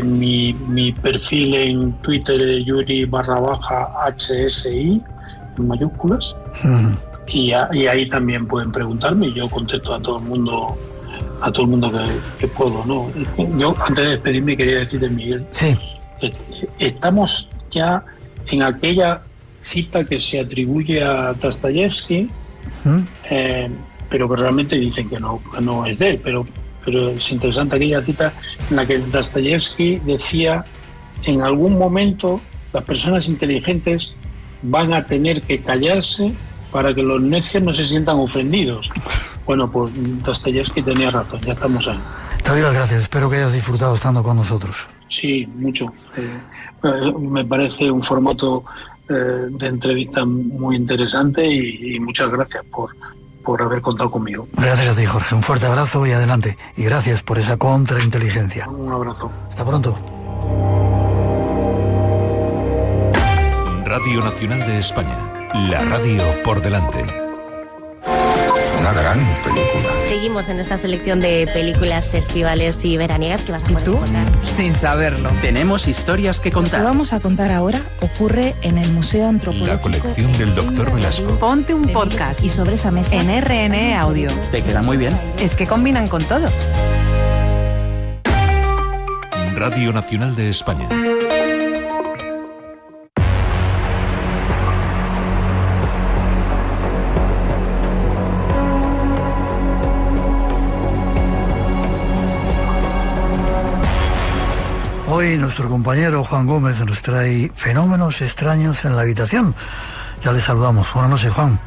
mi perfil en Twitter es Yuri_HSI en mayúsculas, y ahí también pueden preguntarme y yo contesto a todo el mundo que puedo, ¿no? Yo antes de despedirme quería decirte, Miguel, sí, estamos ya en aquella cita que se atribuye a Dostoyevsky, pero que realmente dicen que no es de él, pero pero es interesante aquella cita en la que Dostoyevsky decía: en algún momento las personas inteligentes van a tener que callarse para que los necios no se sientan ofendidos. Bueno, pues Dostoyevsky tenía razón, ya estamos ahí. Te doy las gracias, espero que hayas disfrutado estando con nosotros. Sí, mucho. Me parece un formato de entrevista muy interesante y muchas gracias por haber contado conmigo. Gracias a ti, Jorge. Un fuerte abrazo y adelante. Y gracias por esa contrainteligencia. Un abrazo. Hasta pronto. Radio Nacional de España. La radio por delante. Una gran película. Seguimos en esta selección de películas estivales y veraniegas que vas a poder encontrar. Sin saberlo. Tenemos historias que contar. Lo que vamos a contar ahora ocurre en el Museo Antropológico. La colección del Dr. Velasco. Ponte un podcast. Y sobre esa mesa En RNE Audio. Te queda muy bien. Es que combinan con todo. Radio Nacional de España. Hoy nuestro compañero Juan Gómez nos trae fenómenos extraños en la habitación. Ya le saludamos. Buenas noches, Juan.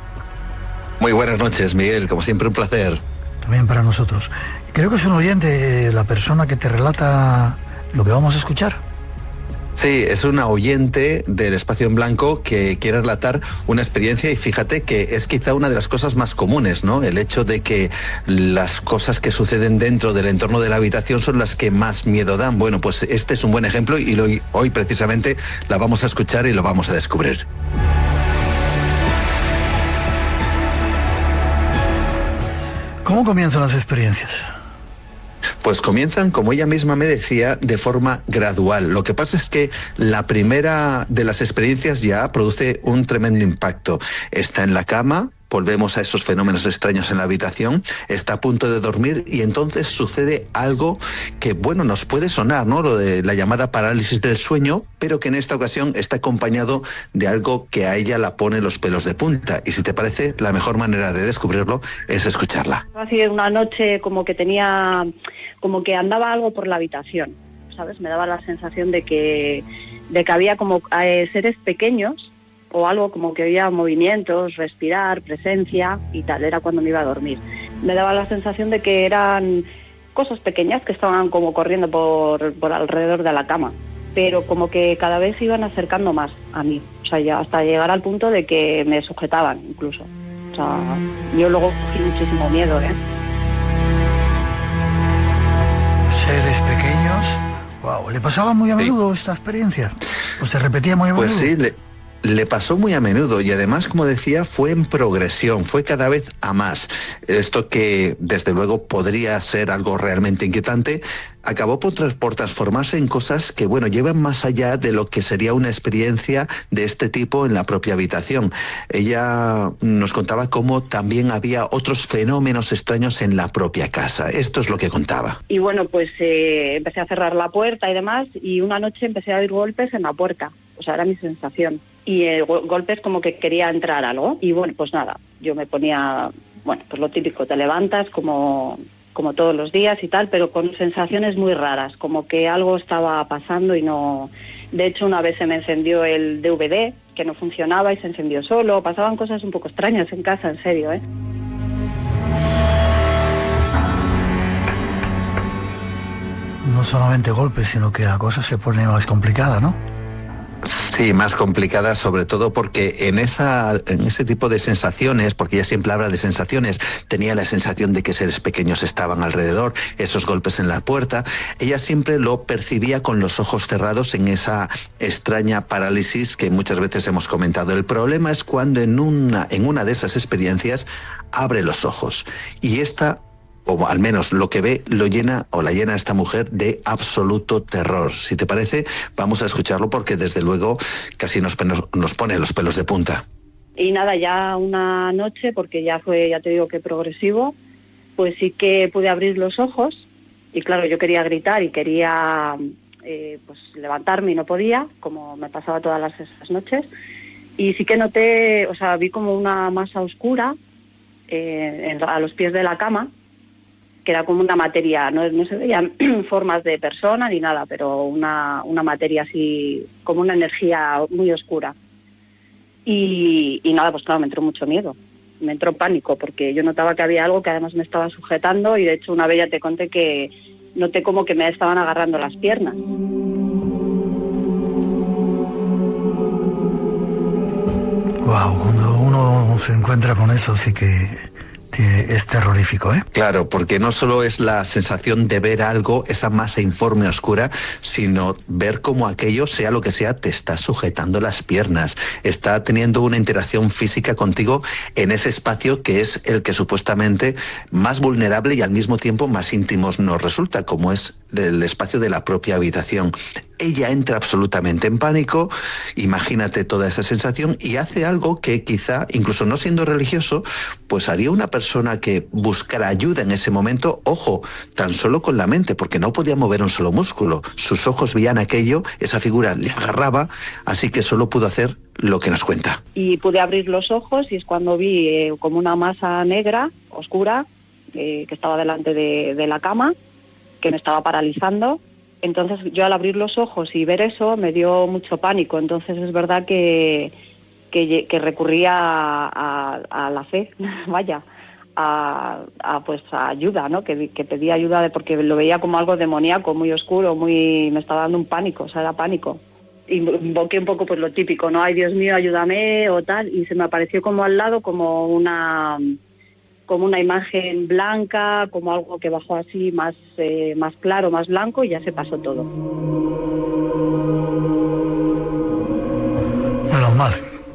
Muy buenas noches, Miguel. Como siempre, un placer. También para nosotros. Creo que es un oyente la persona que te relata lo que vamos a escuchar. Sí, es una oyente del Espacio en Blanco que quiere relatar una experiencia y fíjate que es quizá una de las cosas más comunes, ¿no? El hecho de que las cosas que suceden dentro del entorno de la habitación son las que más miedo dan. Bueno, pues este es un buen ejemplo y hoy precisamente la vamos a escuchar y lo vamos a descubrir. ¿Cómo comienzan las experiencias? Pues comienzan, como ella misma me decía, de forma gradual. Lo que pasa es que la primera de las experiencias ya produce un tremendo impacto. Está en la cama, volvemos a esos fenómenos extraños en la habitación, está a punto de dormir y entonces sucede algo que, bueno, nos puede sonar, ¿no? Lo de la llamada parálisis del sueño, pero que en esta ocasión está acompañado de algo que a ella la pone los pelos de punta. Y si te parece, la mejor manera de descubrirlo es escucharla. Así una noche como que andaba algo por la habitación, ¿sabes? Me daba la sensación de que había como seres pequeños o algo como que oía movimientos, respirar, presencia y tal. Era cuando me iba a dormir. Me daba la sensación de que eran cosas pequeñas que estaban como corriendo por alrededor de la cama, pero como que cada vez se iban acercando más a mí. O sea, ya hasta llegar al punto de que me sujetaban incluso. O sea, yo luego cogí muchísimo miedo, ¿eh? Seres pequeños. Wow, ¿le pasaba muy a menudo esta experiencia? ¿O se repetía muy a menudo? Pues sí, le pasó muy a menudo y además, como decía, fue en progresión, fue cada vez a más. Esto que, desde luego, podría ser algo realmente inquietante, acabó por transformarse en cosas que, bueno, llevan más allá de lo que sería una experiencia de este tipo en la propia habitación. Ella nos contaba cómo también había otros fenómenos extraños en la propia casa. Esto es lo que contaba. Y bueno, pues empecé a cerrar la puerta y demás, y una noche empecé a oír golpes en la puerta. O sea, era mi sensación. Y golpes como que quería entrar algo. Y bueno, pues nada, yo me ponía, bueno, pues lo típico, te levantas como todos los días y tal, pero con sensaciones muy raras, como que algo estaba pasando y no... De hecho, una vez se me encendió el DVD, que no funcionaba y se encendió solo. Pasaban cosas un poco extrañas en casa, en serio, ¿eh? No solamente golpes, sino que la cosa se pone más complicada, ¿no? Sí, más complicada, sobre todo porque en ese tipo de sensaciones, porque ella siempre habla de sensaciones, tenía la sensación de que seres pequeños estaban alrededor, esos golpes en la puerta, ella siempre lo percibía con los ojos cerrados en esa extraña parálisis que muchas veces hemos comentado. El problema es cuando en una de esas experiencias abre los ojos y esta, o al menos lo que ve, lo llena o la llena a esta mujer de absoluto terror. Si te parece, vamos a escucharlo porque desde luego casi nos pone los pelos de punta. Y nada, ya una noche, porque ya fue, ya te digo que progresivo, pues sí que pude abrir los ojos y claro, yo quería gritar y quería pues levantarme y no podía, como me pasaba todas esas noches. Y sí que noté, o sea, vi como una masa oscura a los pies de la cama. que era como una materia, no se veían formas de persona ni nada, pero una materia así, como una energía muy oscura. Y nada, pues claro, me entró mucho miedo, me entró pánico, porque yo notaba que había algo que además me estaba sujetando, y de hecho una vez ya te conté que noté como que me estaban agarrando las piernas. Wow, cuando uno se encuentra con eso sí que es terrorífico, ¿eh? Claro, porque no solo es la sensación de ver algo, esa masa informe oscura, sino ver cómo aquello, sea lo que sea, te está sujetando las piernas, está teniendo una interacción física contigo en ese espacio que es el que supuestamente más vulnerable y al mismo tiempo más íntimos nos resulta, como es el espacio de la propia habitación. Ella entra absolutamente en pánico, imagínate toda esa sensación, y hace algo que quizá, incluso no siendo religioso, pues haría una persona que buscara ayuda en ese momento, ojo, tan solo con la mente, porque no podía mover un solo músculo. Sus ojos veían aquello, esa figura le agarraba, así que solo pudo hacer lo que nos cuenta. Y pude abrir los ojos y es cuando vi como una masa negra, oscura, que estaba delante de la cama, que me estaba paralizando. Entonces yo al abrir los ojos y ver eso me dio mucho pánico. Entonces es verdad que recurría a la fe, vaya, a ayuda, ¿no? Que pedía ayuda porque lo veía como algo demoníaco, muy oscuro, me estaba dando un pánico, o sea, era pánico. Invoqué un poco pues lo típico, ¿no? Ay, Dios mío, ayúdame o tal, y se me apareció como al lado como una imagen blanca, como algo que bajó así más claro, más blanco, y ya se pasó todo. Menos mal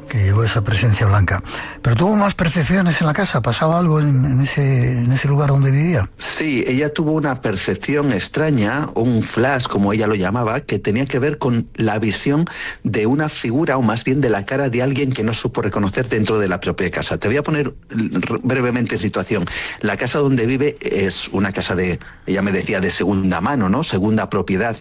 que llegó esa presencia blanca. Pero tuvo más percepciones en la casa, ¿pasaba algo en ese lugar donde vivía? Sí, ella tuvo una percepción extraña, un flash, como ella lo llamaba, que tenía que ver con la visión de una figura, o más bien de la cara de alguien que no supo reconocer dentro de la propia casa. Te voy a poner brevemente en situación. La casa donde vive es una casa ella me decía, de segunda mano, ¿no? Segunda propiedad.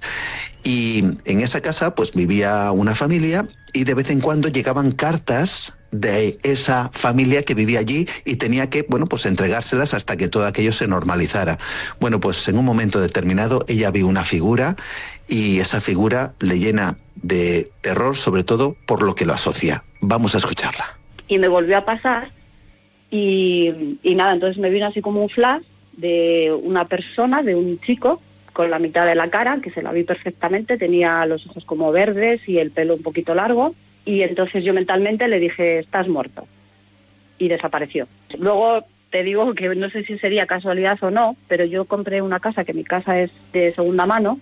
Y en esa casa pues vivía una familia, y de vez en cuando llegaban cartas de esa familia que vivía allí, y tenía que, pues entregárselas hasta que todo aquello se normalizara. Bueno, pues en un momento determinado ella vio una figura, y esa figura le llena de terror, sobre todo por lo que lo asocia. Vamos a escucharla. Y me volvió a pasar, y nada, entonces me vino así como un flash de una persona, de un chico, con la mitad de la cara, que se la vi perfectamente, tenía los ojos como verdes y el pelo un poquito largo, y entonces yo mentalmente le dije, estás muerto, y desapareció. Luego te digo que no sé si sería casualidad o no, pero yo compré una casa, que mi casa es de segunda mano.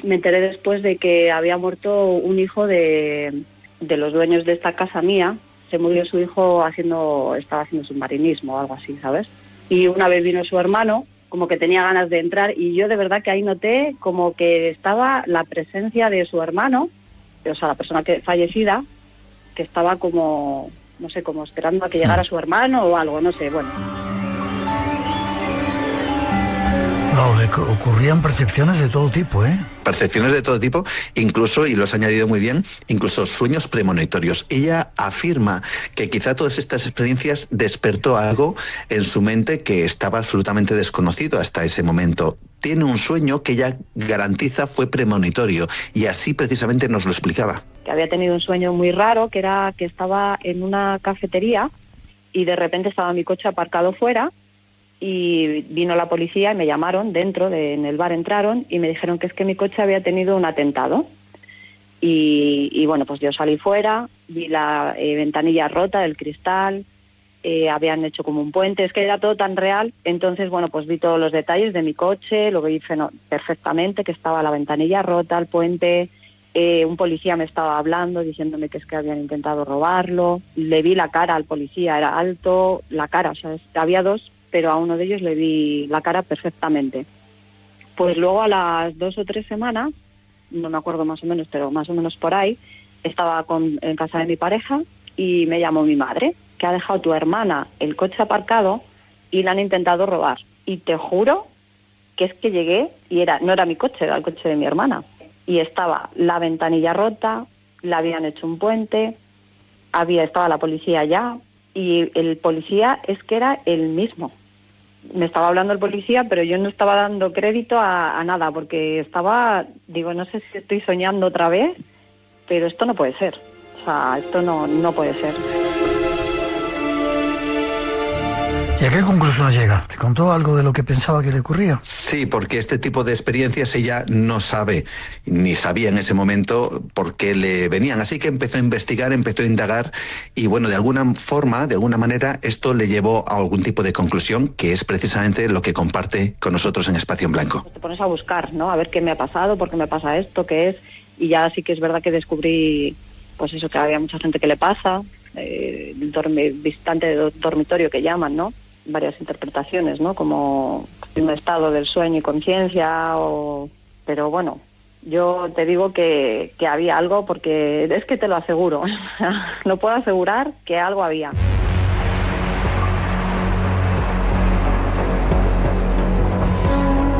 Me enteré después de que había muerto un hijo de los dueños de esta casa mía. Se murió su hijo estaba haciendo submarinismo o algo así, ¿sabes? Y una vez vino su hermano, como que tenía ganas de entrar, y yo de verdad que ahí noté como que estaba la presencia de su hermano, o sea, la persona fallecida, que estaba como, no sé, como esperando a que llegara su hermano o algo, no sé, bueno. Wow, ocurrían percepciones de todo tipo, ¿eh? Percepciones de todo tipo, incluso, y lo has añadido muy bien, incluso sueños premonitorios. Ella afirma que quizá todas estas experiencias despertó algo en su mente que estaba absolutamente desconocido hasta ese momento. Tiene un sueño que ella garantiza fue premonitorio, y así precisamente nos lo explicaba. Que había tenido un sueño muy raro, que era que estaba en una cafetería y de repente estaba mi coche aparcado fuera, y vino la policía y me llamaron en el bar entraron y me dijeron que es que mi coche había tenido un atentado. Y bueno, pues yo salí fuera, vi la ventanilla rota del cristal, habían hecho como un puente, es que era todo tan real. Entonces, bueno, pues vi todos los detalles de mi coche, lo vi perfectamente, que estaba la ventanilla rota, el puente. Un policía me estaba hablando, diciéndome que es que habían intentado robarlo. Le vi la cara al policía, era alto, la cara, o sea, había dos, pero a uno de ellos le vi la cara perfectamente. Pues luego a las 2 o 3 semanas, no me acuerdo más o menos, pero más o menos por ahí, estaba en casa de mi pareja y me llamó mi madre, que ha dejado tu hermana el coche aparcado y la han intentado robar. Y te juro que es que llegué y no era mi coche, era el coche de mi hermana. Y estaba la ventanilla rota, le habían hecho un puente, estaba la policía allá, y el policía es que era el mismo. me estaba hablando el policía, pero yo no estaba dando crédito a nada, porque digo, no sé si estoy soñando otra vez, pero esto no puede ser. O sea, esto no puede ser. ¿Y a qué conclusión llega? ¿Te contó algo de lo que pensaba que le ocurría? Sí, porque este tipo de experiencias ella no sabe, ni sabía en ese momento por qué le venían. Así que empezó a investigar, empezó a indagar y bueno, de alguna forma, de alguna manera, esto le llevó a algún tipo de conclusión, que es precisamente lo que comparte con nosotros en Espacio en Blanco. Te pones a buscar, ¿no? A ver qué me ha pasado, por qué me pasa esto, qué es. Y ya sí que es verdad que descubrí, pues eso, que había mucha gente que le pasa, visitante de dormitorio que llaman, ¿no? Varias interpretaciones, ¿no? Como un estado del sueño y conciencia, pero bueno, yo te digo que había algo, porque es que te lo aseguro, lo puedo asegurar que algo había.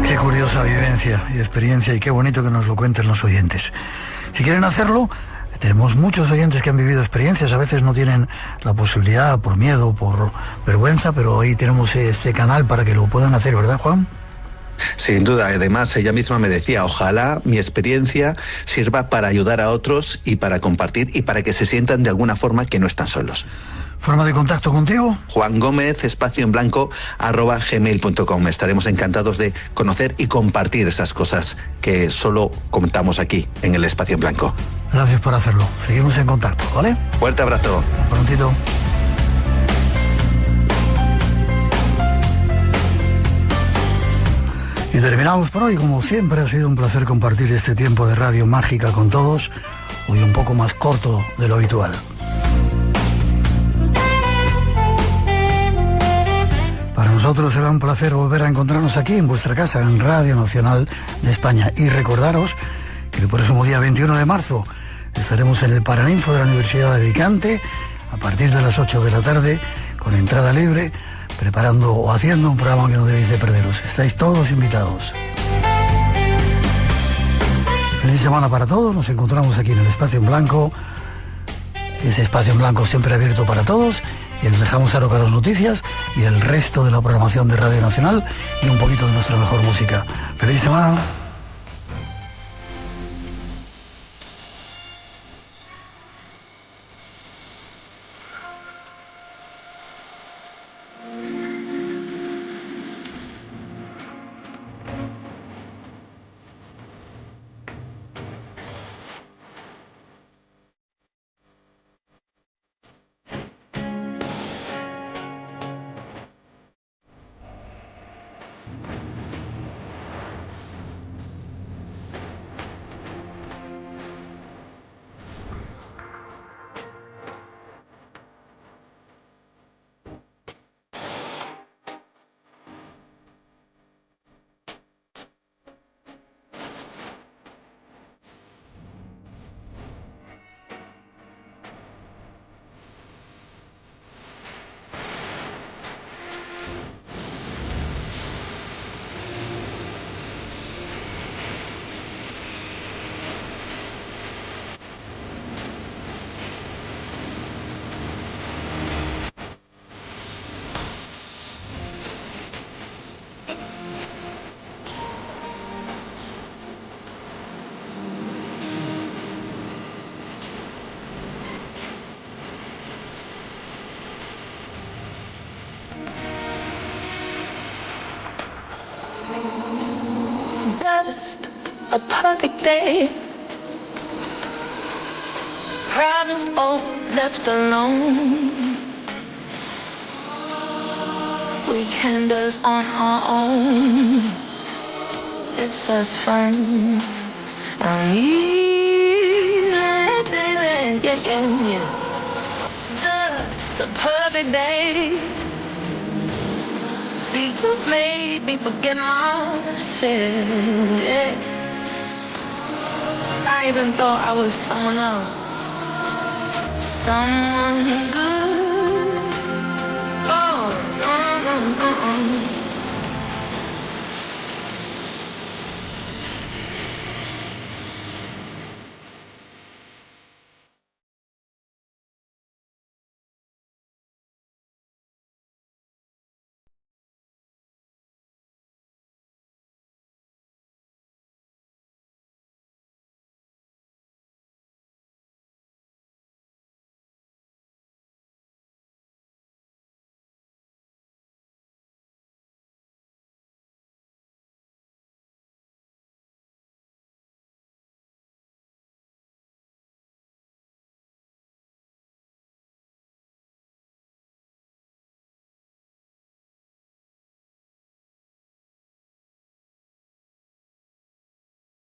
Qué curiosa vivencia y experiencia, y qué bonito que nos lo cuenten los oyentes. Si quieren hacerlo, tenemos muchos oyentes que han vivido experiencias, a veces no tienen la posibilidad por miedo, por vergüenza, pero ahí tenemos este canal para que lo puedan hacer, ¿verdad, Juan? Sin duda, además ella misma me decía, ojalá mi experiencia sirva para ayudar a otros y para compartir y para que se sientan de alguna forma que no están solos. ¿Forma de contacto contigo? Juan Gómez, espacioenblanco@gmail.com. Estaremos encantados de conocer y compartir esas cosas que solo contamos aquí en el Espacio en Blanco. Gracias por hacerlo. Seguimos en contacto, ¿vale? Fuerte abrazo. Hasta prontito. Y terminamos por hoy. Como siempre, ha sido un placer compartir este tiempo de radio mágica con todos. Hoy un poco más corto de lo habitual. Para nosotros será un placer volver a encontrarnos aquí en vuestra casa, en Radio Nacional de España. Y recordaros que el próximo día 21 de marzo estaremos en el Paraninfo de la Universidad de Alicante a partir de las 8 de la tarde, con entrada libre, preparando o haciendo un programa que no debéis de perderos. Estáis todos invitados. Feliz semana para todos. Nos encontramos aquí en el Espacio en Blanco. Ese Espacio en Blanco siempre abierto para todos. Y les dejamos ahora con las noticias y el resto de la programación de Radio Nacional y un poquito de nuestra mejor música. ¡Feliz semana! Just a perfect day. Proud and old, left alone. Weekenders on our own. It's as fun. Yeah. Just a perfect day. See, you made me forget myself. I even thought I was someone else, someone good. Oh,